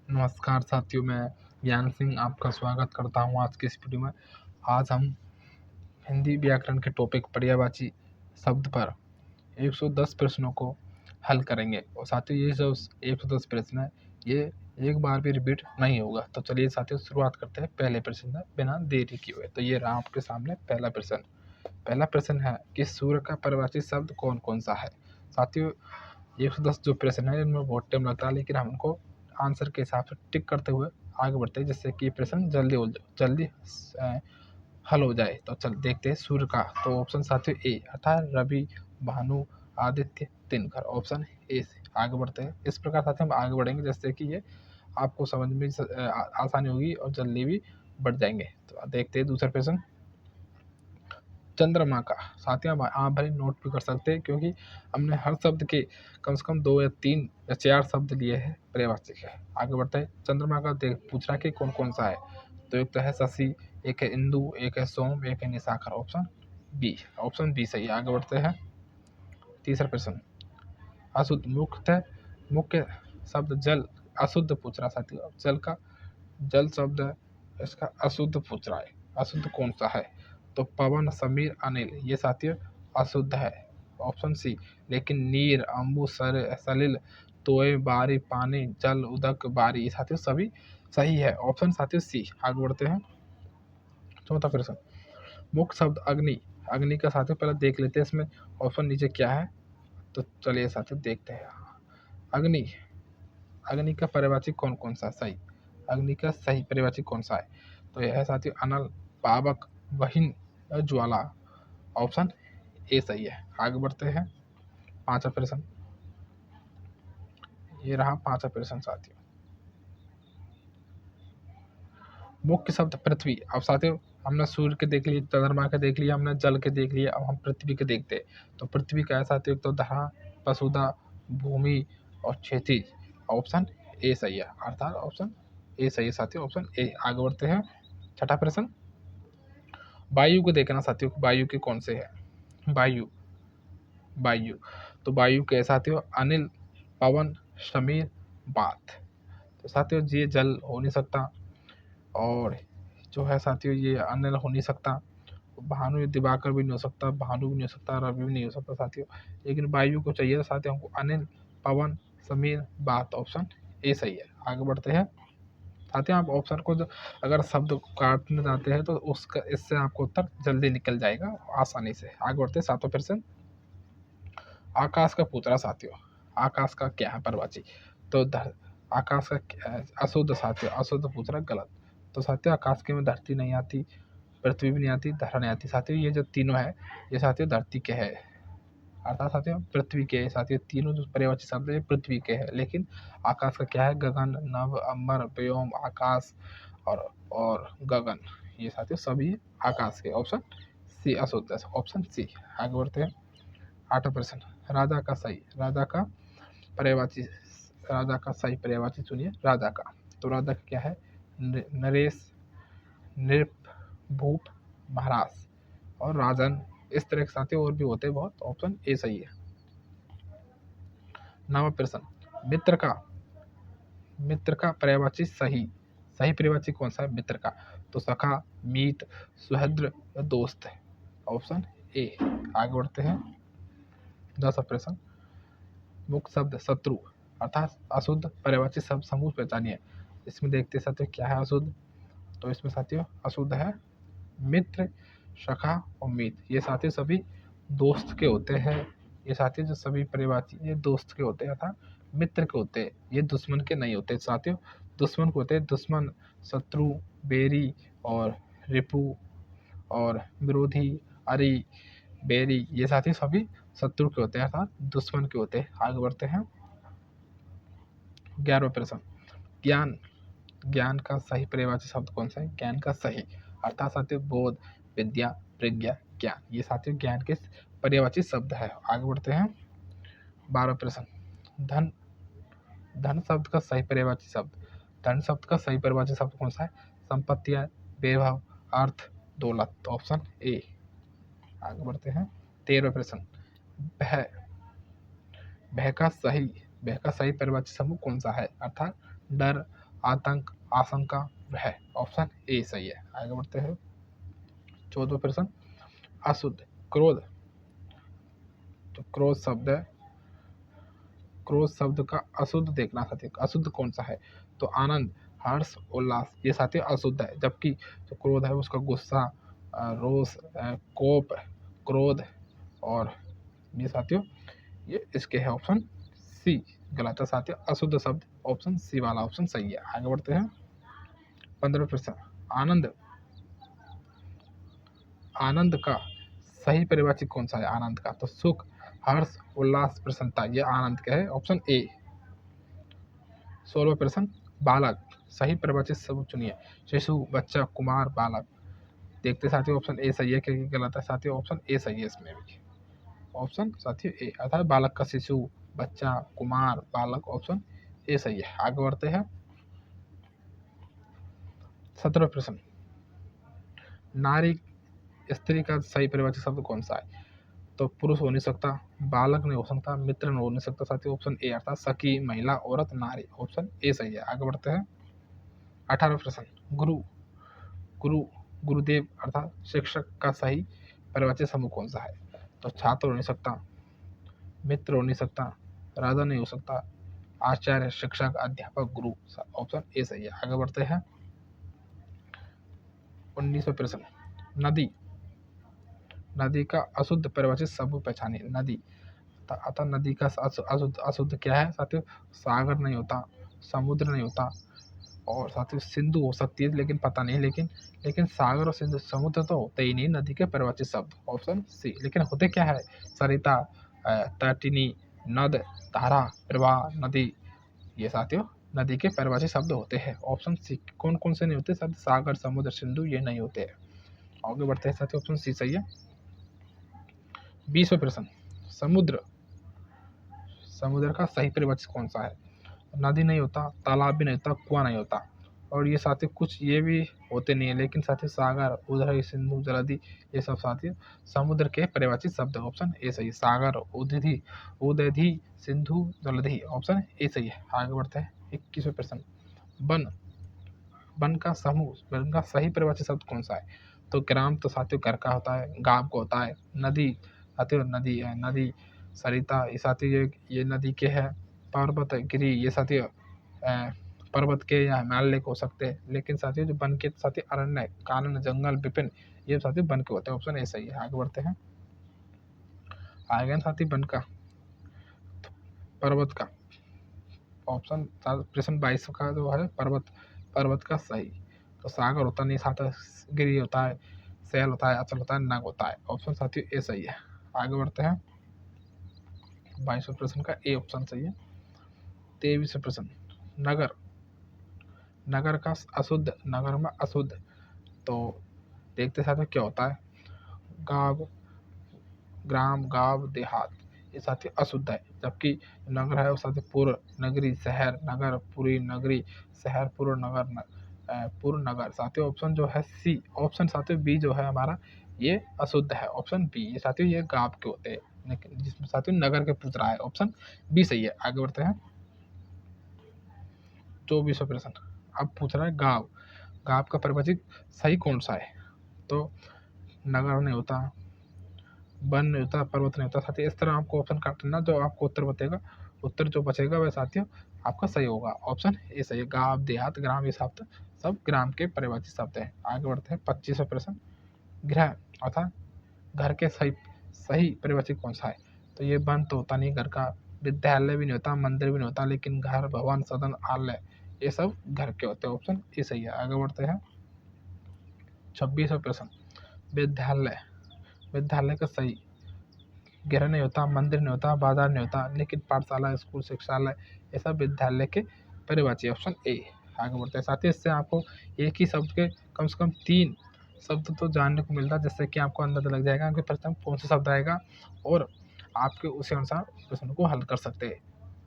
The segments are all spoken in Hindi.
नमस्कार साथियों, मैं ज्ञान सिंह आपका स्वागत करता हूँ आज की इस वीडियो में। आज हम हिंदी व्याकरण के टॉपिक पर्यायवाची शब्द पर 110 प्रश्नों को हल करेंगे। और साथियों, ये जो 110 प्रश्न है, ये एक बार भी रिपीट नहीं होगा। तो चलिए साथियों, शुरुआत करते हैं पहले प्रश्न से बिना देरी किए हुए। तो ये रहा आपके सामने पहला प्रश्न। पहला प्रश्न है कि सूर्य का पर्यायवाची शब्द कौन कौन सा है। साथियों, 110 जो प्रश्न है इनमें बहुत टाइम लगता है, लेकिन हम उनको आंसर के हिसाब से टिक करते हुए आगे बढ़ते हैं, जिससे कि प्रश्न जल्दी हल हो जाए। तो चल देखते हैं सूर्य का। तो ऑप्शन साथियों ए अर्थात रवि, भानु, आदित्य, दिनकर। ऑप्शन ए से आगे बढ़ते हैं। इस प्रकार साथियों हम आगे बढ़ेंगे जिससे कि ये आपको समझ में आसानी होगी और जल्दी भी बढ़ जाएंगे। तो देखते हैं दूसरा प्रश्न। चंद्रमा का। साथियों आप भाई नोट भी कर सकते हैं, क्योंकि हमने हर शब्द के कम से कम 2 या 3 या 4 शब्द लिए हैं पर्यायवाची के। आगे बढ़ते हैं। चंद्रमा का देख पूछ रहा है कि कौन कौन सा है। तो एक तो है शशि, एक है इंदु, एक है सोम, एक है निशाकर। ऑप्शन बी सही है। आगे बढ़ते हैं। तीसरा प्रश्न। अशुद्ध मुख्य शब्द जल। अशुद्ध पूछ रहा साथियों, जल शब्द है, इसका अशुद्ध पूछ रहा है। अशुद्ध कौन सा है। तो पवन, समीर, अनिल, ये साथियों अशुद्ध है। Option C. लेकिन नीर, अम्बु, सलिल, तोय, बारी, पानी, जल, उदक, बारी, ये साथियों सभी सही है। ऑप्शन साथियों सी। आगे बढ़ते हैं। चौथा प्रश्न। मुख्य शब्द अग्नि। अग्नि का साथियों पहले देख लेते हैं इसमें ऑप्शन नीचे क्या है। तो चलिए साथियों देखते हैं। अग्नि अग्नि का पर्यायवाची कौन कौन सा सही। अग्नि का सही पर्यायवाची कौन सा है। तो यह है साथियों अनल, पावक, वहीन, ज्वाला। ऑप्शन ए सही है। आगे बढ़ते हैं। पांचवा प्रश्न। ये रहा पांचवा प्रश्न साथियों। मुख्य शब्द पृथ्वी। अब साथियों हमने सूर्य के देख लिए, चंद्रमा के देख लिया, हमने जल के देख लिया, अब हम पृथ्वी के देखते हैं। तो पृथ्वी का है साथियों तो धरा, वसुधा, भूमि और क्षितिज। ऑप्शन ए सही है, अर्थात ऑप्शन ए सही है साथियों, ऑप्शन ए। आगे बढ़ते हैं। छठा प्रश्न। वायु को देखना साथियों, वायु के कौन से है। वायु वायु तो वायु के साथियों अनिल, पवन, समीर, बात। तो साथियों ये जल हो नहीं सकता, और जो है साथियों ये अनिल हो नहीं सकता, भानु या दिवाकर भी नहीं हो सकता, भानु भी नहीं हो सकता, रवि भी नहीं हो सकता साथियों। लेकिन वायु को चाहिए साथियों हमको अनिल, पवन, समीर, बात। ऑप्शन ए सही है। आगे बढ़ते हैं। साथियों आप ऑप्शन को अगर शब्द काटने जाते हैं तो उसका इससे आपको उत्तर जल्दी निकल जाएगा आसानी से। आगे बढ़ते हैं। सातवां प्रश्न। आकाश का पूछ रहा साथियों, आकाश का क्या है पर्यायवाची। तो आकाश का अशुद्ध साथियों, अशुद्ध पूछ रहा गलत। तो साथियों आकाश के में धरती नहीं आती, पृथ्वी भी नहीं आती, धरा नहीं आती। साथियों ये जो तीनों है ये साथियों धरती के है, अर्थात साथियों पृथ्वी के। साथियों तीनों जो पर्यायवाची शब्द है पृथ्वी के है। लेकिन आकाश का क्या है, गगन, नभ, अंबर, व्योम, आकाश और गगन, ये साथियों सभी आकाश के। ऑप्शन सी अशुद्ध है, ऑप्शन सी। आगे बढ़ते हैं। आठवां प्रश्न। राजा का पर्यायवाची राजा का सही पर्यायवाची सुनिए। राजा का तो राजा का क्या है, नरेश, नृप, भूप, महाराज और राजन। इस तरह के साथियों और भी होते हैं बहुत। ऑप्शन ए सही है। नवा प्रश्न। मित्र का पर्यायवाची सही पर्यायवाची कौन सा है मित्र का। तो सखा, मीत, सुहृद, दोस्त है। Option A. आगे बढ़ते हैं। 10वां प्रश्न। मुख्य शब्द शत्रु अर्थात अशुद्ध पर्यायवाची शब्द समूह पहचानिए। इसमें देखते साथियों क्या है अशुद्ध। तो इसमें साथियों अशुद्ध है मित्र, सखा और मीत। ये साथियों सभी दोस्त के होते हैं। ये साथियों जो सभी पर्यायवाची ये दोस्त के होते हैं अर्थात मित्र के होते हैं, ये दुश्मन के नहीं होते साथियों। दुश्मन के होते हैं दुश्मन, शत्रु, बेरी और रिपु और विरोधी, अरि, बेरी, ये साथी सभी शत्रु के होते हैं अर्थात दुश्मन के होते हैं। आगे बढ़ते हैं। 11वां प्रश्न। ज्ञान ज्ञान का सही पर्यायवाची शब्द कौन सा है। ज्ञान का सही अर्थात साथियों बोध, विद्या, प्रज्ञा, ज्ञान, ये साथियों ज्ञान के पर्यायवाची शब्द है। आगे बढ़ते हैं। 12वां प्रश्न। धन धन शब्द का सही पर्यायवाची शब्द। धन शब्द का सही पर्यायवाची शब्द कौन सा है। संपत्ति, वैभव, अर्थ, दौलत। तो ऑप्शन ए। आगे बढ़ते हैं। 13वां प्रश्न। भय भय का सही पर्यायवाची समूह कौन सा है, अर्थात डर, आतंक, आशंका, भय। ऑप्शन ए सही है। आगे बढ़ते हैं 14वां प्रश्न, अशुद्ध, क्रोध। तो क्रोध शब्द का अशुद्ध देखना साथियों, अशुद्ध कौन सा है? तो आनंद, हर्ष, उल्लास, ये साथियों अशुद्ध है। जबकि जो क्रोध है उसका गुस्सा, रोष, कोप, क्रोध, और ये साथियों ये इसके है ऑप्शन सी गलत है साथियों। अशुद्ध शब्द ऑप्शन सी वाला ऑप्शन सही है। आगे बढ़ते हैं 15वां प्रश्न, आनंद। आनंद का सही परिभाषित कौन सा है? आनंद का तो सुख, हर्ष, उल्लास, प्रसन्नता, ये आनंद का है ऑप्शन ए। 16वां प्रश्न, बालक। सही परिभाषित शब्द चुनिए। शिशु, बच्चा, कुमार, बालक। देखते साथियों ऑप्शन ए सही है क्योंकि गलत है साथियों। ऑप्शन ए सही है इसमें भी। ऑप्शन साथियों ए अर्थात बालक का शिशु, बच्चा, कुमार, बालक, ऑप्शन ए सही है। आगे बढ़ते हैं 17वां प्रश्न, नारी, स्त्री का सही परिभाषित शब्द कौन सा है? तो पुरुष हो नहीं सकता, बालक नहीं हो सकता, मित्र नहीं हो नहीं सकता साथियों। ऑप्शन ए अर्थात सखी, महिला, औरत, नारी, ऑप्शन ए सही है। आगे बढ़ते हैं 18वां प्रश्न, गुरु। गुरु, गुरुदेव अर्थात शिक्षक का सही परिभाषित समूह कौन सा है? तो छात्र हो नहीं सकता, मित्र हो नहीं सकता, राजा नहीं हो सकता, आचार्य, शिक्षक, अध्यापक, गुरु, ऑप्शन ए सही है। आगे बढ़ते हैं 19वां प्रश्न, नदी। नदी का अशुद्ध परिभाषित शब्द पहचानिए। नदी अतः नदी का अशुद्ध अशुद्ध क्या है साथियों? सागर नहीं होता, समुद्र नहीं होता, और साथियों सिंधु हो सकती है लेकिन पता नहीं, लेकिन लेकिन सागर और सिंधु समुद्र तो होते ही नहीं नदी के परिभाषित शब्द। Option C. लेकिन होते क्या है? सरिता, तटिनी, नद, धारा, प्रवाह, नदी, ये साथियों नदी के परिभाषित शब्द होते हैं। Option C. कौन कौन से नहीं होते साथियों? सागर, समुद्र, सिंधु, ये नहीं होते हैं। आगे बढ़ते हैं साथियों, ऑप्शन सी सही है। 20वां प्रश्न, समुद्र। समुद्र का सही परिभाषित कौन सा है? नदी नहीं होता, तालाब भी नहीं होता, कुआं नहीं होता, और ये साथियों कुछ ये भी होते नहीं है, लेकिन साथियों सागर, उदय, सिंधु, जलधि, ये सब साथियों समुद्र के परिभाषित शब्द। ऑप्शन ए सही है। सागर, उदधि, उदधि, सिंधु, जलधि, ऑप्शन ए सही है। आगे बढ़ते हैं 21वें प्रश्न, वन। वन का समूह, वन का सही परिभाषित शब्द कौन सा है? तो ग्राम तो साथियों घर का होता है, गांव को होता है। नदी साथियों नदी है, नदी, सरिता, ये साथियों ये नदी के है। पर्वत, गिरी, ये साथियों पर्वत के या हिमालय के हो सकते हैं। लेकिन साथियों जो वन के साथियों अरण्य, कानन, जंगल, विपिन, ये साथियों वन के होते हैं। ऑप्शन ए सही है। आगे बढ़ते हैं आगे साथी वन का, पर्वत का। ऑप्शन प्रश्न 22 का जो है पर्वत, पर्वत का सही। तो सागर होता नहीं, साथ गिरी होता है, सैल होता है, अचल होता है, नग होता है। ऑप्शन साथियों ए सही है। आगे बढ़ते हैं 22वें प्रश्न का ए ऑप्शन सही है। 23वें प्रश्न, नगर। नगर का अशुद्ध, नगर में अशुद्ध, तो देखते साथियों क्या होता है? गांव, ग्राम, गांव, देहात, ये साथी अशुद्ध है। जबकि नगर है वो साथी पूर्व, नगरी, शहर, नगर, पूरी, नगरी, शहर, पूर्व, नगर, पूर्व नगर। साथियों ऑप्शन जो है सी, ऑप्शन साथियों बी जो है हमारा ये अशुद्ध है। ऑप्शन बी, ये साथियों ये गांव के होते हैं, लेकिन जिसमें साथियों नगर के पूछ रहा है। ऑप्शन बी सही है। आगे बढ़ते हैं 24वां प्रश्न, अब पूछ रहा है गांव। गांव का परिभाषित सही कौन सा है? तो नगर नहीं होता, वन नहीं होता, पर्वत नहीं होता साथियों। इस तरह आपको ऑप्शन काटना, जो आपको उत्तर बचेगा, उत्तर जो बचेगा वह साथियों आपका सही होगा। ऑप्शन ए सही है। गांव, देहात, ग्राम, ये शब्द सब ग्राम के परिभाषित शब्द हैं। आगे बढ़ते हैं 25वां प्रश्न, गृह अर्थात घर के सही सही परिभाषित कौन सा है? तो ये वन तो होता नहीं घर का, विद्यालय भी नहीं होता, मंदिर भी नहीं होता, लेकिन घर, भवन, सदन, आलय, ये सब घर के होते हैं। ऑप्शन ए सही है। आगे बढ़ते हैं 26वां प्रश्न, विद्यालय। विद्यालय का सही, गृह नहीं होता, मंदिर नहीं होता, बाजार नहीं होता, लेकिन पाठशाला, स्कूल, शिक्षालय, ये सब विद्यालय के परिभाषित। Option A. आगे बढ़ते हैं साथ ही इससे आपको एक ही शब्द के कम से कम 3 शब्द तो जानने को मिलता है, जिससे कि आपको अंदाजा लग जाएगा कि प्रथम कौन सा शब्द आएगा, और आपके उसी अनुसार प्रश्न को हल कर सकते हैं।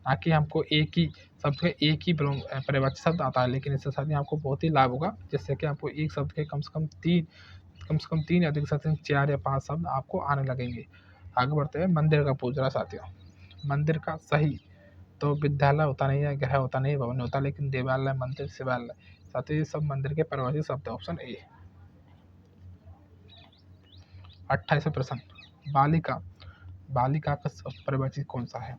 ना कि हमको एक ही शब्द का एक ही परिभाषित शब्द आता है, लेकिन इससे साथ ही आपको बहुत ही लाभ होगा, जिससे कि आपको एक शब्द के कम से कम 3 या अधिक से 4 या 5 शब्द आपको आने लगेंगे। आगे बढ़ते हैं मंदिर का पूछ रहा साथियों। मंदिर का सही तो विद्यालय होता नहीं है, ग्रह होता नहीं है, भवन होता, लेकिन देवालय, मंदिर, शिवालय, साथियों ये सब मंदिर के परिभाषित शब्द है। Option A. 28वां प्रश्न, बालिका, बालिका का परिभाषित कौन सा है?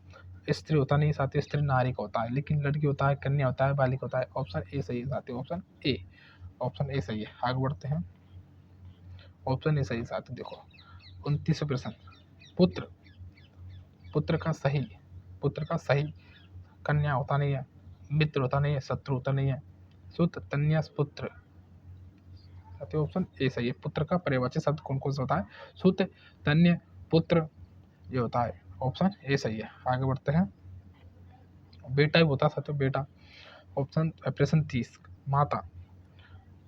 स्त्री होता नहीं साथियों, स्त्री नारी का होता है, लेकिन लड़की होता है, कन्या होता है, बालिका होता है। ऑप्शन ए सही है साथियों, ऑप्शन ए। ऑप्शन ए सही है। आगे बढ़ते हैं। ऑप्शन ए सही है साथियों। देखो 29वां प्रश्न, पुत्र, पुत्र का सही, पुत्र का सही कन्या होता नहीं है, मित्र होता नहीं है, शत्रु होता नहीं है, सुत, तन्या, पुत्र। साथियों ऑप्शन ए सही है। पुत्र का पर्यायवाची शब्द कौन कौन सा होता है? सुत, तन्य, पुत्र, ये होता है। ऑप्शन ए सही है। आगे बढ़ते हैं। बेटा भी होता है साथियों, बेटा। ऑप्शन प्रश्न 30, माता,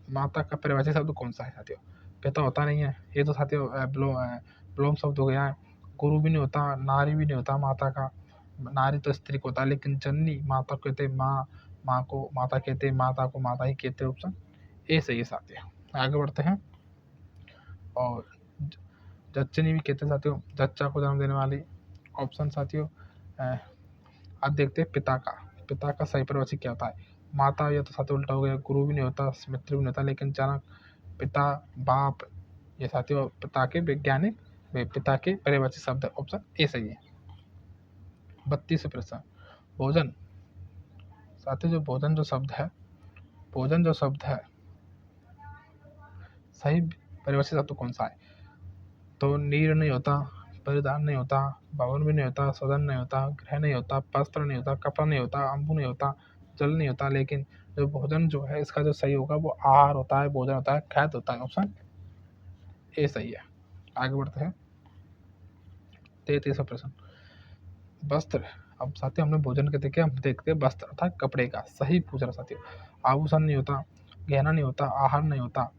माता का पर्यायवाची शब्द कौन सा है साथियों? पिता होता नहीं है, ये तो साथियों विलोम शब्द हो गया है। गुरु भी नहीं होता, नारी भी नहीं होता माता का, नारी तो स्त्री को होता है, लेकिन जननी माता को कहते, माँ, माँ को माता कहते, माता को माता ही कहते। ऑप्शन ए सही है साथियों। आगे बढ़ते हैं। और जच्चनी भी कहते हैं साथियों, जच्चा को जन्म देने वाली। ऑप्शन साथियों अब देखते हैं पिता का, पिता का सही परिभाषा क्या होता है? माता, ये तो साथियों उल्टा हो गया, गुरु भी नहीं होता, मित्र भी नहीं होता, लेकिन जनक, पिता, बाप, ये साथियों पिता के वैज्ञानिक पिता के पर्यायवाची शब्द है। ऑप्शन ए सही है। 32वां प्रश्न, भोजन, साथियों जो भोजन जो शब्द है, भोजन जो शब्द है सही पर्यायवाची शब्द कौन सा है? तो नीर नहीं होता, परिधान नहीं होता, भवन भी नहीं होता, सदन नहीं होता, गृह नहीं होता, वस्त्र नहीं होता, कपड़ा नहीं होता, अम्बु नहीं होता, जल नहीं होता, लेकिन जो भोजन जो है इसका जो सही होगा वो आहार होता है, भोजन होता है, खाद्य होता है। ऑप्शन ए सही है। आगे बढ़ते हैं। 33वां प्रश्न, वस्त्र। अब साथियों हमने भोजन के देखे, हम देखते हैं वस्त्र अर्थात कपड़े का सही पूछ रहा साथियों। आभूषण नहीं होता, गहना नहीं होता, आहार नहीं होता,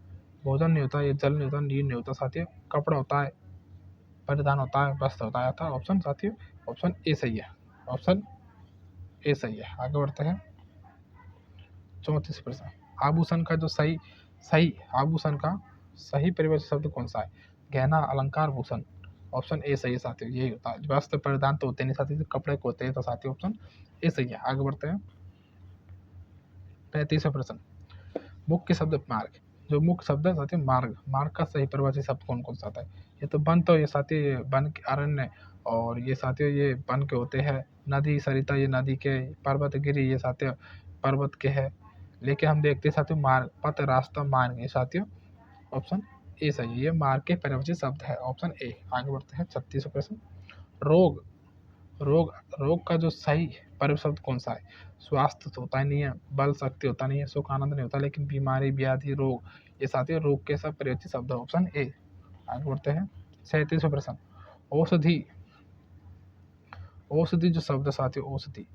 भोजन नहीं होता, ये जल नहीं होता, नीर नहीं होता साथियों, कपड़ा होता है, परिधान होता है, वस्त्र होता है। था ऑप्शन साथियों, ऑप्शन ए सही है। ऑप्शन ए सही है। आगे बढ़ते हैं। 34 प्रश्न, आभूषण का जो सही, सही आभूषण का सही परिभाषित शब्द कौन सा है? गहना, अलंकार, भूषण। ऑप्शन ए सही है साथियों, यही होता है। वस्त्र परिधान तो होते नहीं साथियों, जो कपड़े को होते हैं, तो साथियों ऑप्शन ए सही है। आगे बढ़ते हैं। 35वां प्रश्न, मुख्य शब्द मार्ग, जो मुख्य शब्द है साथियों मार्ग, मार्ग का सही परिभाषित शब्द कौन कौन सा आता है? ये तो वन, तो ये साथियों ये वन के अरण्य, और ये साथियों ये वन के होते हैं। नदी, सरिता, ये नदी के, पर्वत, गिरी, ये साथियों पर्वत के है। लेकिन हम देखते हैं साथियों मार्ग, पथ, रास्ता, मार्ग, ये साथियों ऑप्शन ए सही है। ये मार्ग के परिभाषित शब्द है। Option A. आगे बढ़ते हैं। 36वां प्रश्न, रोग, रोग, रोग का जो सही परिभाषित शब्द कौन सा है? स्वास्थ्य तो होता ही नहीं है, बल, शक्ति होता नहीं है, सुख, आनंद नहीं होता, लेकिन बीमारी, व्याधि, रोग, ये साथियों रोग के सब परिचित शब्द है। Option A. आगे बढ़ते हैं। 37वां प्रश्न, औषधि, औषधि जो शब्द है साथियों, औषधि,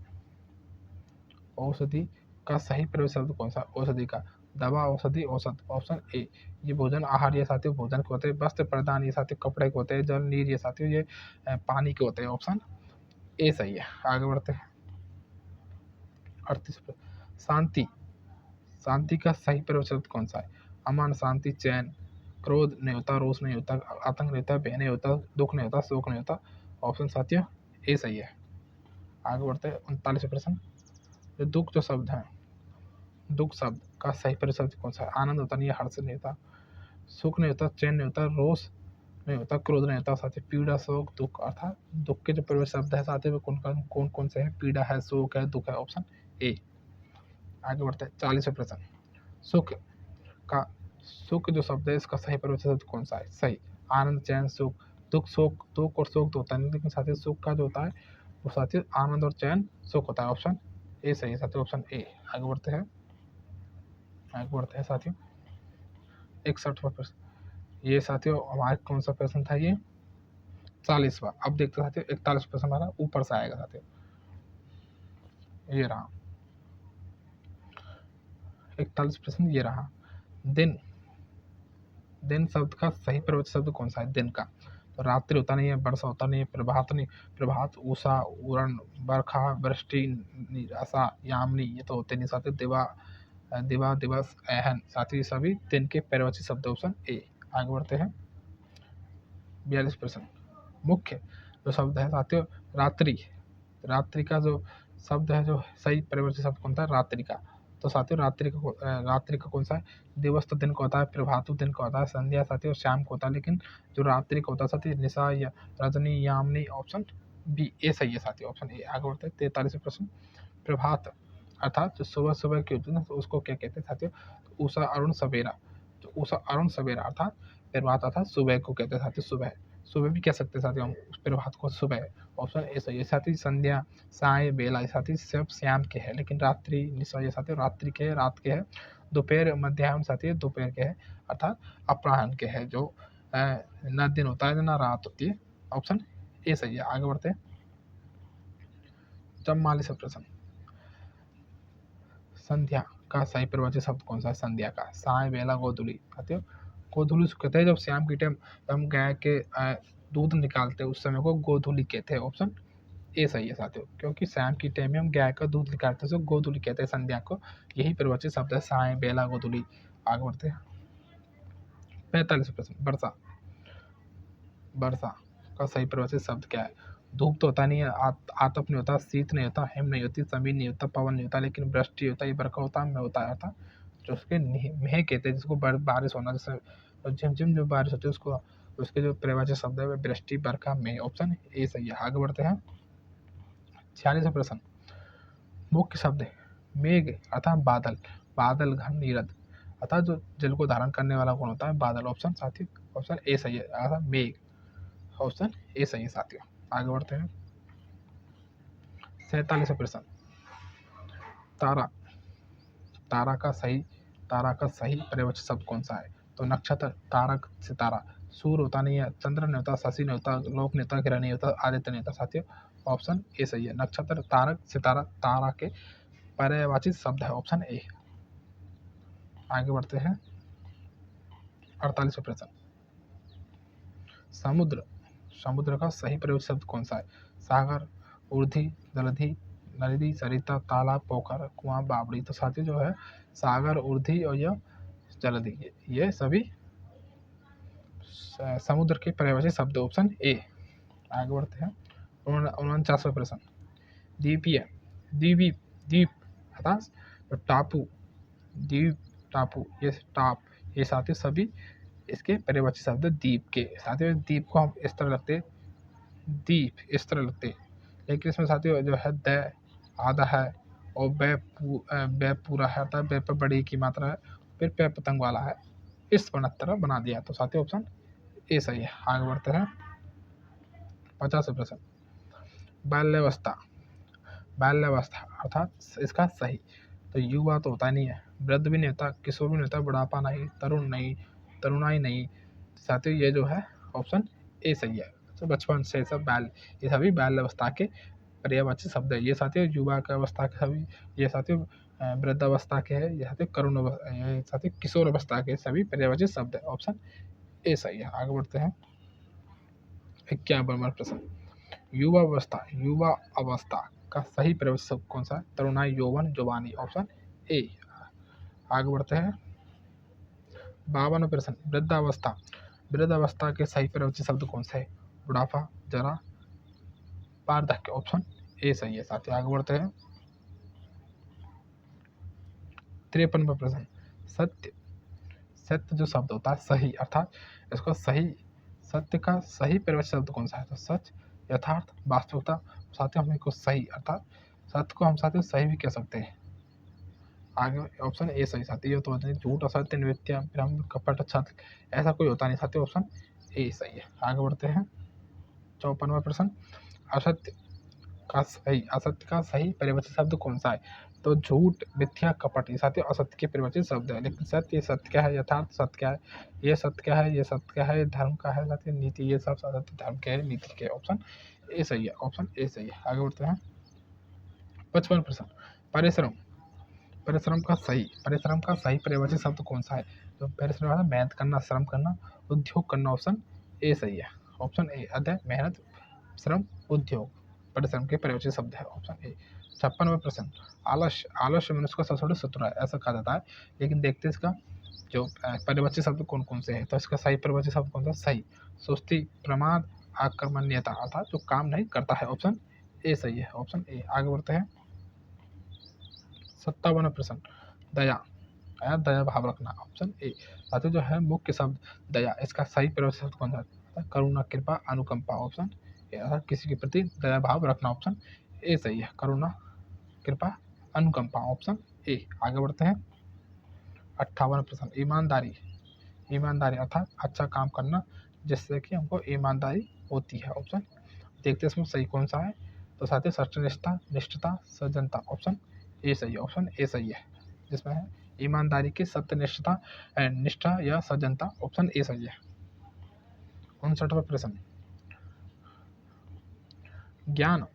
औषधि का सही परिभाषित शब्द कौन सा? औषधि का दवा, औषधि, औषध। Option A. ये भोजन, आहार, ये साथियों भोजन के होते हैं। वस्त्र प्रदान, ये साथियों कपड़े के होते हैं। जल, नीर, ये साथियों ये पानी के होते हैं। ऑप्शन ए सही है। आगे बढ़ते हैं। 38, शांति, शांति का सही परिभाषित शब्द कौन सा है? अमन, शांति, चैन, क्रोध नहीं होता, रोष नहीं होता, आतंक नहीं होता, भय नहीं होता, दुख नहीं होता, शोक नहीं होता। ऑप्शन साथियों ए सही है। आगे बढ़ते हैं। 39वां प्रश्न, जो दुख जो शब्द है, दुख शब्द का सही परिभाषित शब्द कौन सा है? आनंद होता नहीं है, हर्ष नहीं होता, सुख नहीं होता, चैन नहीं होता, रोष नहीं होता, क्रोध नहीं होता साथियों, पीड़ा, शोक, दुख। अर्थात दुख के जो परिभाषित शब्द है साथियों में कौन कौन से है? पीड़ा है, शोक है, दुख है। Option A. आगे बढ़ते हैं। 40वां प्रश्न, सुख का, सुख जो शब्द है इसका सही परिभाषित शब्द कौन सा है? सही आनंद, चैन, सुख, दुख, शोक, दुख और शोक तो होता नहीं, लेकिन साथियों सुख का जो होता है वो साथियों आनंद और चैन, सुख होता है। ऑप्शन ए सही है साथियों, ऑप्शन ए। आगे बढ़ते हैं। आगे बढ़ते हैं साथियों। 61वां प्रश्न, ये साथियों हमारे कौन सा प्रश्न था? ये 40वां। अब देखते हैं साथियों 41वां प्रश्न हमारा ऊपर से आएगा साथियों, ये रहा 41 प्रश्न, ये रहा। दिन, दिन शब्द का सही परिवर्तित शब्द कौन सा है? दिन का तो रात्रि होता नहीं है, वर्षा होता नहीं है, प्रभात नहीं, प्रभात, उषा, उरण, बरखा, वृष्टि, निराशा, यामिनी, ये तो होते नहीं साथियों। दिवा, दिवा, दिवस, एहन, साथियों ये सभी दिन के परिवर्तित शब्द। Option A. आगे बढ़ते हैं। 42 प्रश्न, मुख्य जो शब्द है साथियों रात्रि, रात्रि का जो शब्द है जो सही परिवर्तित शब्द कौन सा है? रात्रि का। तो साथियों रात्रि का कौन सा है? दिवस तो दिन का होता है, प्रभातु दिन का होता है, संध्या साथियों शाम को होता है, लेकिन जो रात्रि का होता है साथियों निशा या रजनी यामिनी, ऑप्शन बी ए सही है साथियों, ऑप्शन ए। आगे बढ़ते हैं 43 प्रश्न। प्रभात अर्थात जो सुबह सुबह की होती है ना, तो उसको क्या कहते हैं साथियों? तो उषा अरुण सवेरा। तो उषा अरुण सवेरा अर्थात प्रभात अर्थात सुबह को कहते हैं साथियों, सुबह। सुबह भी कह सकते हैं साथियों हम उस प्रभात को सुबह, ऑप्शन ए सही है। साथ ही संध्या, साय, बेला ये साथी सब शाम के हैं, लेकिन रात्रि निशा ये साथी रात्रि के है, रात के है। दोपहर मध्याह्न साथी दोपहर के है, अर्थात अपराह्न के है, जो ना दिन होता है ना रात होती है, ऑप्शन ए सही है। आगे बढ़ते हैं 44वां प्रश्न। संध्या का सही परिभाषित शब्द कौन सा है? संध्या का साय, बेला, गोधूली साथियों। गोधूली उसको कहते हैं जब शाम के टाइम हम गाय के दूध निकालते हैं, उस समय को गोधूली कहते हैं, ऑप्शन ए सही है साथियों, क्योंकि शाम की टाइम में हम गाय का दूध निकालते हैं, तो गोधूली कहते हैं संध्या को। यही परिभाषित शब्द है साय, बेला, गोधूली। आगे बढ़ते हैं 45 प्रश्न। वर्षा। वर्षा का सही परिभाषित शब्द क्या है? धूप तो होता नहीं है, आतप नहीं होता, शीत नहीं होता, हिम नहीं होती, समी नहीं होता, पवन नहीं होता, लेकिन वृष्टि होता है, ये बरखा होता है, में होता है, अर्थात जो उसके मेह कहते हैं, जिसको बारिश होना, जैसे झिमझिम जो बारिश होती है उसको, उसके जो परिभाषित शब्द है वह वृष्टि, बरखा, मेह, ऑप्शन ए सही है। आगे बढ़ते हैं 46वां प्रश्न। मुख्य शब्द है मेघ अर्थात बादल, बादल घन नीरद, अर्थात जो जल को धारण करने वाला कौन होता है? बादल, ऑप्शन साथियों ऑप्शन ए सही है, अर्थात मेघ, ऑप्शन ए सही है साथियों। आगे बढ़ते हैं 47वां प्रश्न। तारा। तारा का सही परिभाषित शब्द कौन सा है? तो नक्षत्र, तारक, सितारा। सूर्य होता नहीं है, चंद्र नहीं होता, शशि नहीं होता, लोक नहीं होता, ग्रह नहीं होता, आदित्य नहीं होता साथियों, ऑप्शन ए सही है। नक्षत्र, तारक, सितारा, तारा के पर्यायवाची शब्द है, ऑप्शन ए। आगे बढ़ते हैं 48वां प्रश्न। समुद्र। समुद्र का सही प्रयोग शब्द कौन सा है? सागर, उर्धी, जलधि, नदी, सरिता, तालाब, पोखर, कुआं, बावड़ी। तो साथियों जो है सागर, उर्धी और यह जलधि, ये सभी समुद्र के पर्यायवाची शब्द, ऑप्शन ए। आगे बढ़ते हैं 49वां प्रश्न। द्वीपीय। द्वीपी द्वीप अर्थात टापू, द्वीप, टापू, ये टाप, ये साथियों सभी इसके पर्यायवाची शब्द द्वीप के। साथियों द्वीप को हम इस तरह लगते, दीप इस तरह लगते, लेकिन इसमें साथियों जो है द आधा है, और बै पूरा है, अर्थात बै पर बड़ी की मात्रा है, फिर पै पतंग वाला है, इस तरह बना दिया। तो साथियों ऑप्शन ए सही है। आगे बढ़ते हैं 50वां प्रश्न। बाल्यावस्था। बाल्यावस्था अर्थात इसका सही, तो युवा तो होता नहीं है, वृद्ध भी नहीं होता, किशोर भी नहीं होता, बुढ़ापा नहीं, तरुण नहीं, तरुणाई नहीं। साथियों ये जो है ऑप्शन ए सही है। तो बचपन से सब बाल, ये सभी बाल्यावस्था के पर्यायवाची शब्द है। ये साथियों युवा की अवस्था के सभी, ये साथियों वृद्धावस्था के है, ये साथियों ये साथियों किशोर अवस्था के सभी पर्यायवाची शब्द है, ऑप्शन ए सही है। आगे बढ़ते हैं 51वां प्रश्न। युवा अवस्था का सही पर्यायवाची शब्द कौन सा है? तरुणाई, यौवन, जुबानी, ऑप्शन ए। आगे बढ़ते हैं 52वां प्रश्न। वृद्धावस्था। वृद्धावस्था के सही पर्यायवाची शब्द कौन से है? बुढ़ापा, जरा, वार्धक्य, ऑप्शन ए सही है साथियों। आगे बढ़ते हैं 53वां प्रश्न। सत्य। सत्य जो शब्द होता है सही, अर्थात इसका सही, सत्य का सही परिभाषित शब्द कौन सा है? तो सच, यथार्थ, वास्तविकता। साथियों हम इसको सही, अर्थात सत्य को हम साथियों सही भी कह सकते हैं। आगे ऑप्शन ए सही साथी, ये तो होता नहीं, झूठ, असत्य, नृत्य, भ्रम, कपट, छल, ऐसा कोई होता नहीं साथियों, ऑप्शन ए सही है। आगे बढ़ते हैं 54वां प्रश्न। असत्य असत्य का सही परिभाषित शब्द कौन सा है? तो झूठ, मिथ्या, कपट, ये साथियों असत्य के परिभाषित शब्द है। लेकिन सत्य, ये सत्य क्या है? यथार्थ सत्य क्या है? ये सत्य क्या है? ये सत्य क्या है? धर्म का है साथियों, नीति, ये सब असत्य, धर्म क्या है, नीति क्या है, ऑप्शन ए सही है, ऑप्शन ए सही है। आगे बढ़ते हैं 55वां प्रश्न। परिश्रम। परिश्रम का सही परिभाषित शब्द कौन सा है? तो परिश्रम है मेहनत करना, श्रम करना, उद्योग करना, ऑप्शन ए सही है, ऑप्शन ए। अध्यय, मेहनत, श्रम, उद्योग, परिश्रम के परिभाषित शब्द है, ऑप्शन ए। 56वां प्रश्न। आलस्य। आलस्य मनुष्य का सबसे बड़ा शत्रु है, ऐसा कहा जाता है, लेकिन देखते हैं इसका जो परिभाषित शब्द कौन कौन से हैं। तो इसका सही परिभाषित शब्द कौन सा? सही, सुस्ती, प्रमाद, आक्रमण्यता, अर्थात जो काम नहीं करता है, ऑप्शन ए सही है, ऑप्शन ए। आगे बढ़ते हैं 57%। दया, दया भाव रखना, ऑप्शन ए। साथियों जो है मुख्य शब्द दया, इसका सही प्रयोज्य शब्द कौन सा है? करुणा, कृपा, अनुकंपा, ऑप्शन ए। अर्थात किसी के प्रति दया भाव रखना, ऑप्शन ए सही है। करुणा, कृपा, अनुकंपा, ऑप्शन ए। आगे बढ़ते हैं। 58%। ईमानदारी, ईमानदारी अर्थात अच्छा काम करना जिससे कि हमको ईमानदारी होती है, ऑप्शन। देखते हैं इसमें सही कौन सा है। तो साथियों सत्यनिष्ठा, निष्ठता, सज्जनता, ऑप्शन ए सही है। ऑप्शन ए सही है, जिसमें है ईमानदारी की सत्यनिष्ठता, निष्ठा या सज्जनता, ऑप्शन ए सही है। 59वां प्रश्न। ज्ञान,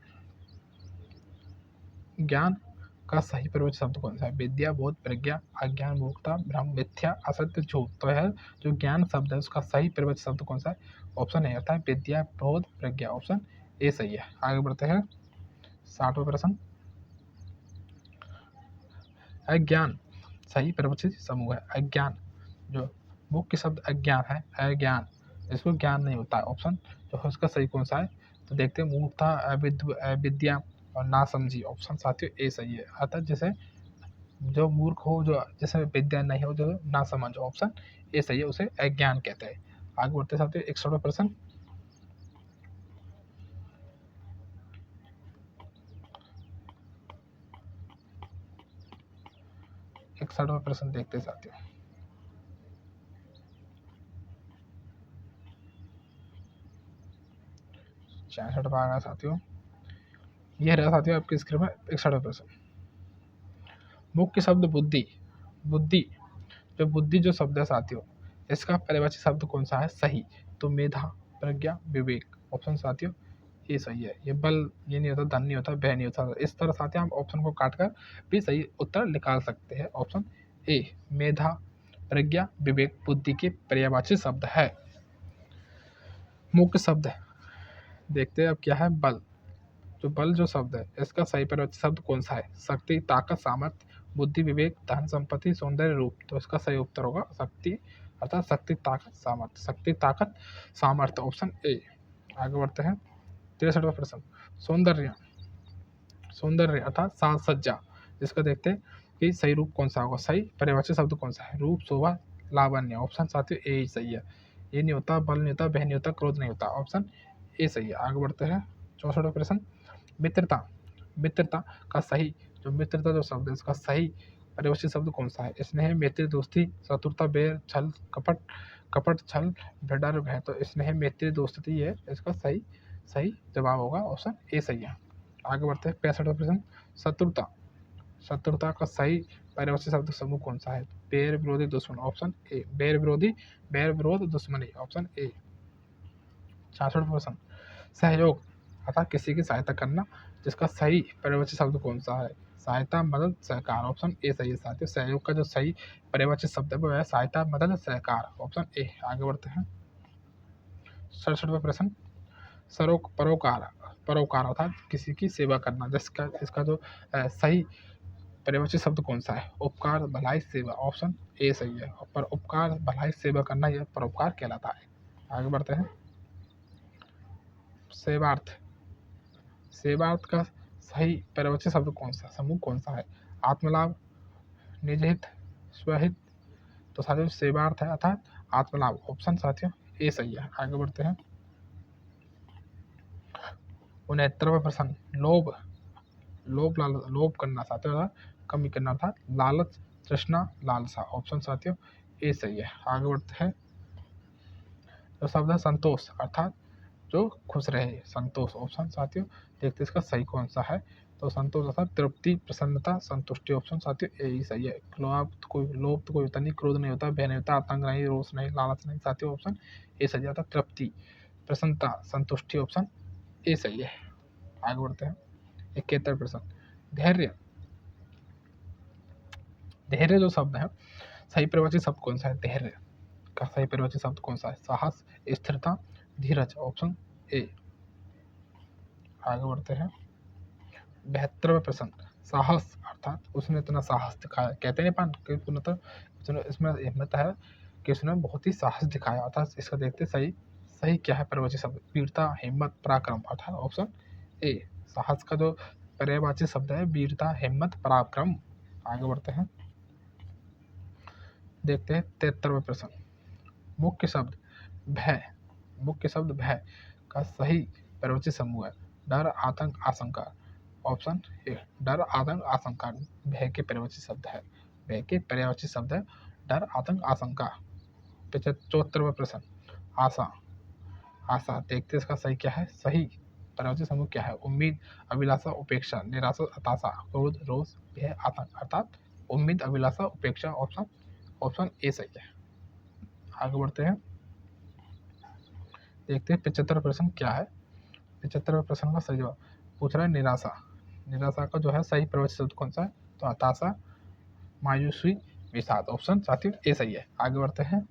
ज्ञान का सही प्रयोज्य शब्द कौन सा है? विद्या, बोध, प्रज्ञा, अज्ञान, मूर्खता, भ्रम, मिथ्या, असत्य, झूठ। तो है जो ज्ञान शब्द है उसका सही प्रयोज्य शब्द कौन सा है? ऑप्शन ए अर्थात विद्या, बोध, प्रज्ञा, ऑप्शन ए सही है। आगे बढ़ते हैं। 60वां प्रश्न। अज्ञान सही प्रवचन समूह है। अज्ञान जो मुख्य शब्द अज्ञान है, अज्ञान, इसको ज्ञान नहीं होता है, ऑप्शन जो है उसका सही कौन सा है? तो देखते हैं मूर्खता, अविद्या और नासमझी, ऑप्शन साथियों ए सही है। अर्थात जैसे जो मूर्ख हो, जो जैसे विद्या नहीं हो, जो ना समझ हो, ऑप्शन ए सही है, उसे अज्ञान कहते हैं। आगे बढ़ते साथियों। 61वां प्रश्न। 61वां प्रश्न देखते हैं साथियों। छियासठ आ गया साथियों। यह रहा साथियों आपकी स्क्रीन में 61वां प्रश्न। मुख्य शब्द बुद्धि, बुद्धि जो बुद्धि जो शब्द है साथियों, इसका पर्यायवाची शब्द कौन सा है? सही। तो मेधा, प्रज्ञा, विवेक, ऑप्शन साथियों ये सही है। ये बल, ये नहीं होता, धन नहीं होता, भय नहीं होता। इस तरह साथियों आप ऑप्शन को काट कर भी सही उत्तर निकाल सकते हैं। ऑप्शन ए मेधा, प्रज्ञा, विवेक बुद्धि के पर्यायवाची शब्द है। मुख्य शब्द है, देखते हैं अब क्या है। बल, जो बल जो शब्द है इसका सही पर्यायवाची शब्द कौन सा है? शक्ति, ताकत, सामर्थ्य, बुद्धि, विवेक, धन, संपत्ति, सौंदर्य, रूप। तो इसका सही उत्तर होगा शक्ति, अर्थात शक्ति, ताकत, सामर्थ्य। शक्ति, ताकत, सामर्थ्य, ऑप्शन ए। आगे बढ़ते हैं। 63वां प्रश्न। सौंदर्य, सौंदर्य अर्थात साज सज्जा, जिसका देखते हैं कि सही रूप कौन सा होगा? सही पर्यायवाची शब्द कौन सा है? रूप, शोभा, लावण्य, ऑप्शन साथियों ए ही सही है। ये नहीं होता, बल नहीं होता, बह नहीं होता, क्रोध नहीं होता, ऑप्शन ए सही है। आगे बढ़ते हैं। 64वां प्रश्न। मित्रता, मित्रता का सही जो मित्रता जो शब्द है इसका सही पर्यायवाची शब्द कौन सा है? स्नेह, मैत्री, दोस्ती, शत्रुता, बैर, छल, कपट, कपट, छल, डर, भय। तो स्नेह, मैत्री, दोस्ती है इसका सही सही जवाब होगा, ऑप्शन ए सही है। आगे बढ़ते हैं। 65वां प्रश्न। शत्रुता, शत्रुता का सही पर्यायवाची शब्द समूह कौन सा है? बैर, विरोधी, दुश्मन, ऑप्शन ए। बैर विरोधी, बैर विरोध, दुश्मनी, ऑप्शन ए। 66वां प्रश्न। सहयोग अर्थात किसी की सहायता करना, जिसका सही पर्यायवाची शब्द कौन सा है? सहायता, मदद, सहकार, ऑप्शन ए सही है साथियों। सहयोग का जो सही पर्यायवाची शब्द है वो है सहायता, मदद, सहकार, ऑप्शन ए। आगे बढ़ते हैं। 67वां प्रश्न। परोकार, परोकार अर्थात किसी की सेवा करना, जिसका इसका जो सही पर्यायवाची शब्द कौन सा है? उपकार, भलाई, सेवा, ऑप्शन ए सही है। पर उपकार, भलाई, सेवा करना यह परोपकार कहलाता है। आगे बढ़ते हैं। सेवार्थ, सेवार्थ का सही पर्यायवाची शब्द कौन सा, समूह कौन सा है? आत्मलाभ, निजहित, स्वहित। तो साथियों सेवार्थ है अर्थात आत्मलाभ, ऑप्शन साथियों ए सही है। आगे बढ़ते हैं। 69वां प्रश्न। लोभ, लोभ लोभ करना साथियों कमी करना अर्थात लालच, तृष्णा, लालसा, ऑप्शन साथियों ए सही है। आगे बढ़ते हैं। जो शब्द है संतोष अर्थात जो खुश रहे, संतोष, ऑप्शन साथियों देखते इसका सही कौन सा है? तो संतोष अर्थात तृप्ति, प्रसन्नता, संतुष्टि, ऑप्शन साथियों ए ही सही है। लोभ तो कोई होता नहीं, क्रोध नहीं होता, भय नहीं होता, आतंक नहीं, रोष नहीं, लालच नहीं, साथियों ऑप्शन ए सही आता। तृप्ति, प्रसन्नता, संतुष्टि, ऑप्शन ए सही है। आगे बढ़ते हैं। 71वां प्रश्न। धैर्य, धैर्य जो शब्द है सही पर्यायवाची शब्द कौन सा है? धैर्य का सही पर्यायवाची शब्द कौन सा है? साहस, स्थिरता, धीरज, ऑप्शन ए। आगे बढ़ते हैं। 72वां प्रश्न। साहस अर्थात उसने इतना साहस दिखाया, कहते नहीं पान कि इसमें हिम्मत है कि उसने बहुत ही साहस दिखाया, अर्थात इसका देखते सही सही क्या है पर्यायवाची शब्द? वीरता, हिम्मत, पराक्रम, अर्थात ऑप्शन ए। साहस का जो पर्यायवाची शब्द है वीरता, हिम्मत, पराक्रम। आगे बढ़ते हैं, देखते हैं 73वां प्रश्न। मुख्य शब्द भय, मुख्य शब्द भय का सही प्रवचन समूह है डर, आतंक, आशंका। ऑप्शन ए डर, आतंक, आशंका भय के प्रवचन शब्द है। भय के पर्यायवाची शब्द है डर, आतंक, आशंका। 74वां प्रश्न। आशा, आशा देखते इसका सही क्या है, सही पर्यायवाची समूह क्या है। उम्मीद, अभिलाषा, उपेक्षा, निराशा, हताशा, क्रोध, रोष, भय, आतंक। अर्थात उम्मीद, अभिलाषा, उपेक्षा। ऑप्शन ऑप्शन ए सही है। आगे बढ़ते हैं, देखते हैं 75वां प्रश्न क्या है। 75वें प्रश्न का सही जवाब पूछ रहा है निराशा। निराशा का जो है सही प्रवचन शब्द कौन सा है, तो हताशा, मायूसी, विषाद। ऑप्शन साथियों ए सही है। आगे बढ़ते हैं,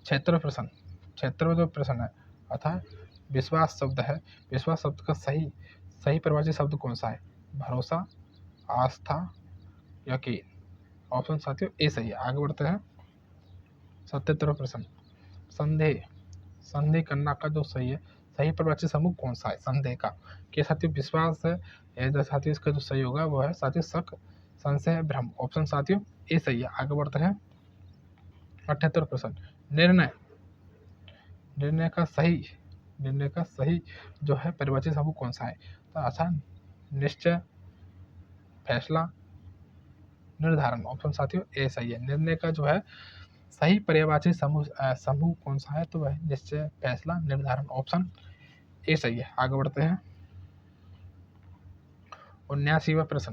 76वां प्रश्न। 76वां जो प्रश्न है अर्थात विश्वास शब्द है। विश्वास शब्द का सही सही प्रवाची शब्द कौन सा है, भरोसा, आस्था, यकीन। ऑप्शन साथियों ए सही है। आगे बढ़ते हैं, 77वां प्रश्न। संदेह, संदेह करना का जो सही है, सही प्रवाची समूह कौन सा है संदेह का, कि साथियों विश्वास है, या साथियों इसका जो सही होगा वो है साथियों शक, संशय, भ्रम। ऑप्शन साथियों ए सही है। आगे बढ़ते हैं, 78वां प्रश्न। निर्णय, निर्णय का सही, निर्णय का सही जो है परिभाषित समूह कौन सा है, तो आसान, निश्चय, फैसला, निर्धारण। ऑप्शन साथियों ए सही है। निर्णय का जो है सही पर्यायवाची समूह कौन सा है, तो वह निश्चय, फैसला, निर्धारण। ऑप्शन ए सही है। आगे बढ़ते हैं, 79वां प्रश्न।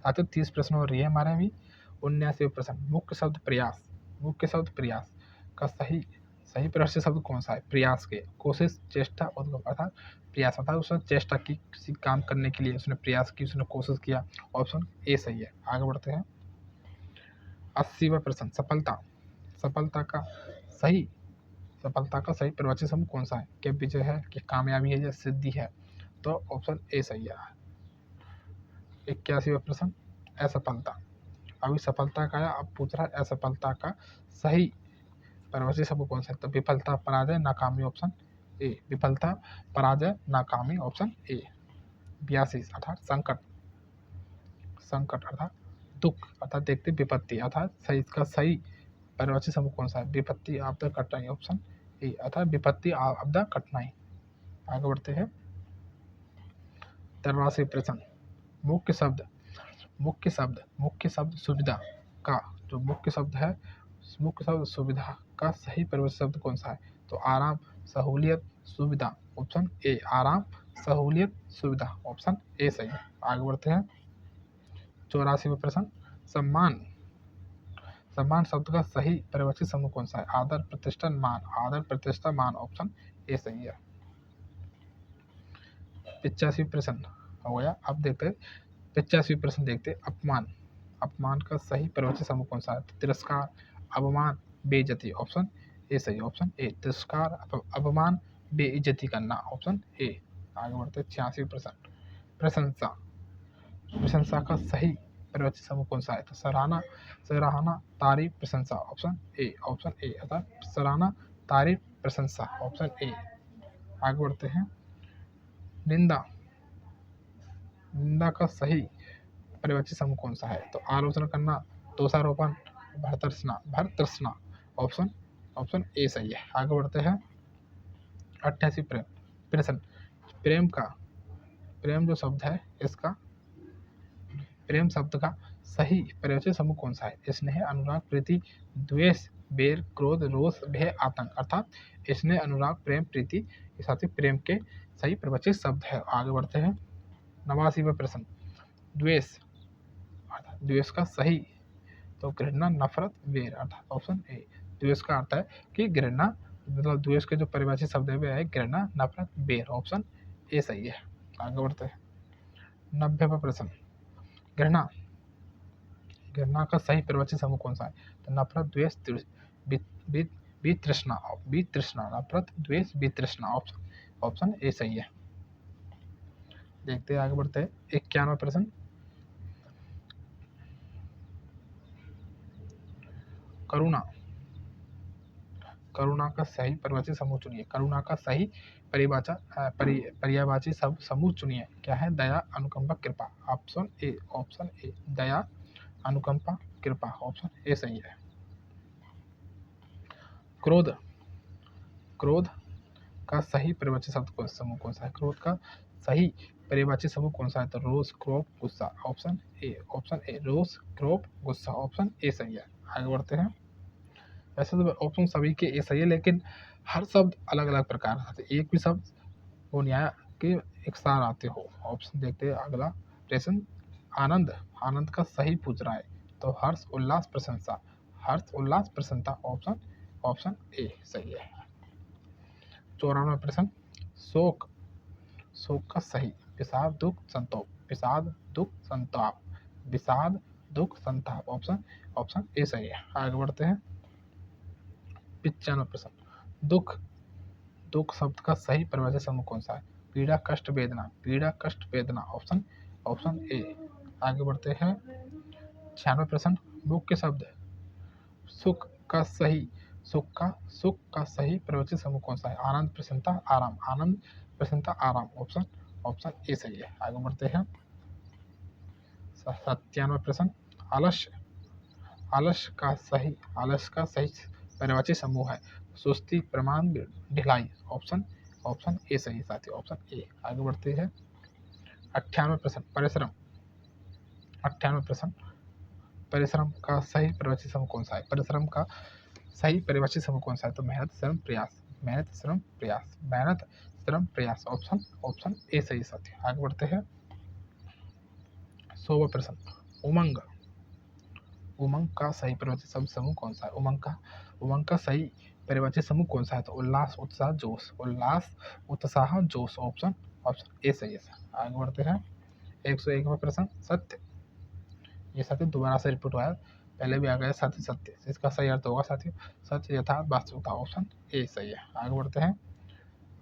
साथियों 30 प्रश्न हो रही है हमारे अभी। 79वां प्रश्न। मुख्य शब्द प्रयास, मुख्य शब्द प्रयास का सही सही परिभाषित शब्द कौन सा है, प्रयास के, कोशिश, चेष्टा, उद्यम। अर्थात प्रयास अर्थात उसने चेष्टा की, किसी काम करने के लिए उसने प्रयास की, उसने कोशिश किया। ऑप्शन ए सही है। आगे बढ़ते हैं, 80वां प्रश्न। सफलता, सफलता का सही सफलता का सही परिभाषित शब्द कौन सा है, कि विजय है, कि कामयाबी है, या सिद्धि है। तो ऑप्शन ए सही है। 81वां प्रश्न। असफलता, अभी सफलता का आया, अब पूछ रहा है असफलता का सही परिभाषित शब्द कौन सा है, तो विफलता, पराजय, नाकामी। ऑप्शन ए विफलता, पराजय, नाकामी। Option A. 82 अर्थात संकट, संकट अर्थात दुख, अर्थात देखते विपत्ति, अर्थात सही इसका सही परिभाषित शब्द कौन सा है, विपत्ति, आपदा, कठिनाई। ऑप्शन ए अर्थात विपत्ति, आपदा, कठिनाई। आगे बढ़ते हैं, 83 प्रश्न। मुख्य शब्द, मुख्य शब्द, मुख्य शब्द सुविधा का जो मुख्य शब्द है, मुख्य शब्द सुविधा का सही परिभाषित शब्द कौन सा है, तो आराम, सहूलियत, सुविधा। ऑप्शन ए आराम, सहूलियत, सुविधा। ऑप्शन ए सही है। आगे बढ़ते हैं, 84वां प्रश्न। सम्मान, सम्मान शब्द का सही परिभाषित समूह कौन सा है, आदर, प्रतिष्ठा, मान। आदर, प्रतिष्ठा, मान। ऑप्शन ए सही है। 85 प्रश्न हो गया। अब देखते हैं 85 प्रश्न, देखते हैं अपमान, अपमान का सही परिभाषित समूह कौन सा है, तिरस्कार, अपमान, बेइज्जती। ऑप्शन ए सही। ऑप्शन ए तिरस्कार, अपमान, बेइज्जती करना। Option A. आगे बढ़ते हैं, 86 प्रश्न। प्रशंसा, प्रशंसा का सही परिभाषित समूह कौन सा है, तो सराहना, सराहना, तारीफ, प्रशंसा। ऑप्शन ए, ऑप्शन ए अर्थात सराहना, तारीफ, प्रशंसा। Option A. आगे बढ़ते हैं, निंदा, निंदा का सही परिभाषित समूह कौन सा है, तो आलोचना करना, दोषारोपण, भर्त्सना, भर्त्सना। ऑप्शन ऑप्शन ए सही है। आगे बढ़ते हैं, 88 प्रश्न। प्रेम का, प्रेम जो शब्द है इसका, प्रेम शब्द का सही परिभाषित समूह कौन सा है, स्नेह, अनुराग, प्रीति, द्वेष, बैर, क्रोध, रोष, भय, आतंक। अर्थात स्नेह, अनुराग, प्रेम, प्रीति ये साथ ही प्रेम के सही परिभाषित शब्द है। आगे बढ़ते हैं, 89वां प्रश्न। द्वेष, अर्थात द्वेष का सही, तो घृणा, नफरत, बैर। अर्थात ऑप्शन ए द्वेष का अर्थ है कि घृणा, मतलब द्वेष के जो परिभाषित शब्द है वे है घृणा, नफरत, बैर। ऑप्शन ए सही है। आगे बढ़ते हैं, 90वां प्रश्न। घृणा, घृणा का सही परिभाषित समूह कौन सा है, तो नफरत, द्वेष, वितृष्णा, वितृष्णा, नफरत, द्वेष, वितृष्णा। ऑप्शन ऑप्शन ए सही है। देखते हैं, आगे बढ़ते हैं, 91वां प्रश्न। करुणा, करुणा का सही परिभाषित समूह चुनिए। करुणा का सही पर्यायवाची समूह चुनिए। क्या है? दया, अनुकंपा, कृपा। ऑप्शन ए दया, अनुकंपा, कृपा। ऑप्शन ए सही है। क्रोध, क्रोध का सही परिभाषित शब्द समूह कौन सा है? क्रोध का सही परिभाषित समूह कौन सा है? तो रोष, क्रोध, गुस्सा। ऑप्शन ए रोष, क्रोध, गुस्सा। ऑप्शन ए सही है। आगे बढ़ते हैं। वैसे तो ऑप्शन सभी के ए सही है, लेकिन हर शब्द अलग अलग प्रकार से, एक भी शब्द वो न्याय के एक सार आते हो। ऑप्शन देखते हैं अगला प्रश्न। आनंद, आनंद का सही पूछ रहा है, तो हर्ष, उल्लास, प्रशंसा। हर्ष, उल्लास, प्रसन्नता। ऑप्शन ए सही है। 94वां प्रश्न। शोक, शोक का सही, विषाद, दुख, संताप। विषाद, दुख, संताप। विषाद, दुख, संताप। ऑप्शन ए सही है। आगे बढ़ते हैं। 95वां प्रश्न। दुख, दुख शब्द का सही परिभाषित समूह कौन सा है? पीड़ा, कष्ट, वेदना। पीड़ा, कष्ट, वेदना। Option A. आगे बढ़ते हैं। 96वां प्रश्न। मुख्य शब्द, सुख का सही, सुख का सही परिभाषित समूह कौन सा है? आनंद, प्रसन्नता, आराम। आनंद, प्रसन्नता, आराम। ऑप्शन ए सही है। आगे बढ़ते हैं। 97वां प्रश्न। आलस्य, आलस्य का सही परिभाषित समूह है? सुस्ती, प्रमाद, ढिलाई। ऑप्शन ए सही है साथियों। Option A. आगे बढ़ते हैं। 98वां प्रश्न। परिश्रम, 98वां प्रश्न। परिश्रम का सही परिभाषित समूह कौन सा है? परिश्रम का सही परिभाषित समूह कौन सा है? तो मेहनत, श्रम, प्रयास। मेहनत, श्रम, प्रयास। मेहनत, श्रम, प्रयास। ऑप्शन ए सही साथियों। आगे बढ़ते हैं। 100वां प्रश्न। उमंग, उमंग का सही परिभाषित शब्द समूह कौन सा है? उमंग का सही परिभाषित समूह कौन सा है? तो उल्लास, उत्साह, जोश। उल्लास, उत्साह, जोश। ऑप्शन ए सही है। आगे बढ़ते हैं। 101वां प्रश्न। सत्य, ये साथियों दोबारा से रिपीट हुआ है, पहले भी आ गया सत्य। सत्य इसका सही अर्थ होगा साथियों सत्य, यथार्थ, वास्तविकता। ऑप्शन ए सही है। आगे बढ़ते हैं।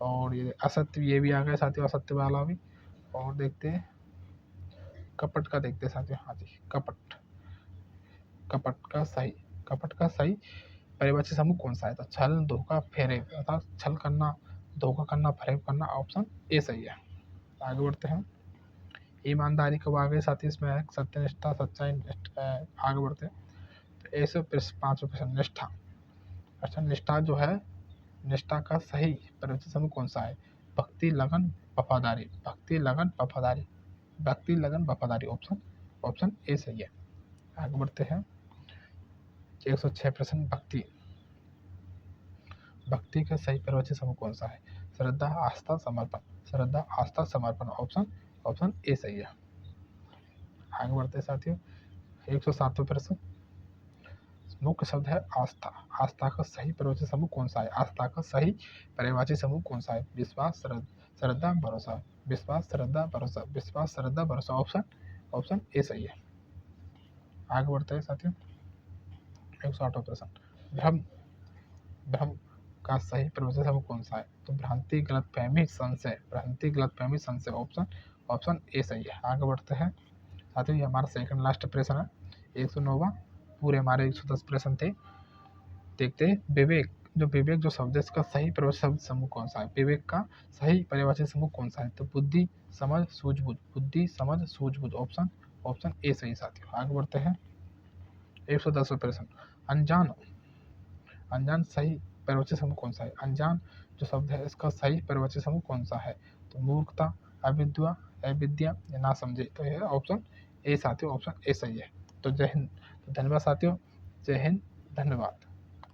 और ये असत्य, ये भी आ गया साथियों, असत्य वाला भी। और देखते हैं कपट का, देखते हैं साथियों। हाँ जी, कपट, कपट का सही परिभाषित समूह कौन सा है? तो छल, धोखा, फेरे। अर्थात छल करना, धोखा करना, फरेब करना। ऑप्शन ए सही है। आगे बढ़ते हैं। ईमानदारी कब आ गए साथी? इसमें है सत्यनिष्ठा, सच्चाई, आगे बढ़ते हैं। तो ऐसे 5वां प्रश्न। निष्ठा, अच्छा निष्ठा जो है, निष्ठा का सही परिभाषित समूह कौन सा है? भक्ति, लगन, वफादारी। भक्ति, लगन, वफादारी। भक्ति, लगन, वफादारी। ऑप्शन ए सही है। आगे बढ़ते हैं। 106 प्रश्न। भक्ति, भक्ति का सही परिभाषित समूह कौन सा है? श्रद्धा, आस्था, समर्पण। श्रद्धा, आस्था, समर्पण। ऑप्शन ए सही है। आगे बढ़ते हैं साथियों। 107वां प्रश्न। मुख्य शब्द है आस्था, आस्था का सही परिभाषित समूह कौन सा है? आस्था का सही परिभाषित समूह कौन सा है? विश्वास, श्रद्धा, भरोसा। विश्वास, श्रद्धा, भरोसा। विश्वास, श्रद्धा, भरोसा। ऑप्शन ए सही है। आगे बढ़ते हैं साथियों। 108वां प्रश्न। भ्रम, भ्रम का सही परिभाषित समूह कौन सा है? तो भ्रांति, गलतफहमी, संशय। भ्रांति, गलतफहमी, संशय। ऑप्शन ए सही है। आगे बढ़ते हैं साथियों। ये हमारा सेकंड लास्ट प्रश्न है, 109वां। पूरे हमारे 110 प्रश्न थे। देखते हैं विवेक, जो विवेक जो शब्द है, इसका सही परिभाषित शब्द समूह कौन सा है? विवेक का सही परिभाषित समूह कौन सा है? तो बुद्धि, समझ, सूझबूझ। बुद्धि, समझ, सूझबूझ। ऑप्शन ए सही साथियों। आगे बढ़ते हैं। 110वां प्रश्न। अनजान, अनजान सही परिभाषित समूह कौन सा है? अनजान जो शब्द है, इसका सही परिभाषित समूह कौन सा है? तो मूर्खता, अविद्या, अविद्या, ना समझे। तो यह ऑप्शन ए साथियों, ऑप्शन ए सही है। तो जय हिंद। तो धन्यवाद साथियों, जय हिंद, धन्यवाद।